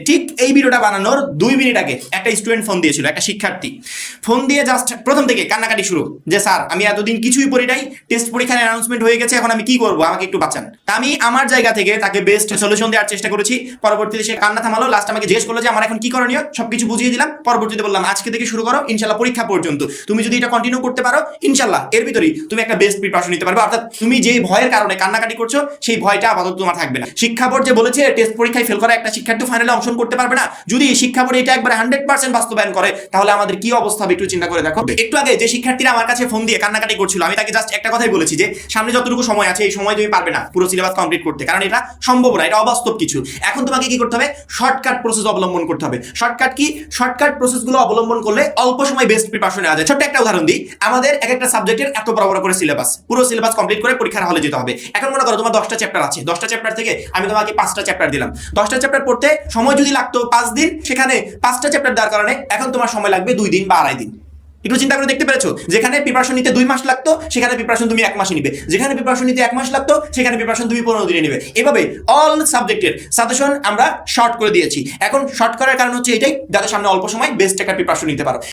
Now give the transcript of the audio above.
ঠিক এই ভিডিওটা বানানোর 2 মিনিট আগে একটা স্টুডেন্ট ফোন দিয়েছিল, একটা শিক্ষার্থী ফোন দিয়ে জাস্ট প্রথম থেকে কান্নাকাটি শুরু যে স্যার আমি এতদিন কিছুই পড়ি নাই, টেস্ট পরীক্ষার অ্যানাউন্সমেন্ট হয়ে গেছে, এখন আমি কি করবো, আমাকে একটু বাঁচান। আমি আমার জায়গা থেকে তাকে বেস্ট সলিউশন দেওয়ার চেষ্টা করেছি। পরবর্তীতে সে কান্না থামালো, লাস্ট আমাকে জিজ্ঞেস করলো যে আমার এখন কি করণীয়, সবকিছু বুঝিয়ে দিলাম। পরবর্তীতে বললাম আজকে থেকে শুরু করো, ইনশাল্লাহ পরীক্ষা পর্যন্ত তুমি যদি এটা কন্টিনিউ করতে পারো ইনশাল্লাহ এর ভিতরেই তুমি একটা বেস্ট প্রিপারেশন নিতে পারবে। অর্থাৎ তুমি যে ভয়ের কারণে কান্নাকাটি করছো সেই ভয়টা আপাতত তোমার থাকবে না। শিক্ষা বোর্ড যে বলেছে টেস্ট পরীক্ষায় ফেল করা একটা শিক্ষার্থী ফাইনালে অংশগ্রহণ করতে পারবে না, যদি শিক্ষা বোর্ড এটা একবার 100% বাস্তবায়ন করে তাহলে আমাদের কি অবস্থা হবে একটু চিন্তা করে দেখো। একটু আগে যে শিক্ষার্থীরা আমার কাছে ফোন দিয়ে কান্নাকাটি করছিল, আমি তাকে জাস্ট একটা কথাই বলেছি যে সামনে যতটুকু সময় আছে এই সময় তুমি পারবে না পুরো সিলেবাস কমপ্লিট করতে, কারণ এটা সম্ভব না, এটা অবাস্তব কিছু। এখন তোমাকে কি করতে হবে, শর্টকাট প্রসেস অবলম্বন করতে হবে। শর্টকাট কি, শর্টকাট প্রসেসগুলো অবলম্বন করলে অল্প সময় বেস্ট প্রিপারেশন নেওয়া যায়। ছোট্ট একটা উদাহরণ দিই, আমাদের এক একটা সাবজেক্টের এত বড় বড় করে সিলেবাস, পুরো সিলেবাস কমপ্লিট করে পরীক্ষার হলে যেতে হবে। এখন মনে করো তোমার 10টা চ্যাপ্টার আছে, 10টা চ্যাপ্টার থেকে আমি তোমাকে 5টা চ্যাপ্টার দিলাম। 10টা চ্যাপ্টার পড়তে সময় যদি লাগতো 5 দিন, সেখানে 5টা চ্যাপ্টার দেওয়ার কারণে এখন তোমার সময় লাগবে 2 দিন বা 2.5 দিন। একটু চিন্তা করে দেখতে পেরেছো, যেখানে প্রিপারেশন নিতে 2 মাস লাগতো সেখানে প্রিপারেশন তুমি 1 মাসে নিবে, যেখানে প্রিপারেশন নিতে 1 মাস লাগতো সেখানে প্রিপারেশন তুমি 15 দিনে নিবে। এভাবে অল সাবজেক্টের সাজেশন আমরা শর্ট করে দিয়েছি। এখন শর্ট করার কারণ হচ্ছে এটাই, যাতে সামনে অল্প সময় বেস্ট একটা প্রিপারেশন নিতে পারো।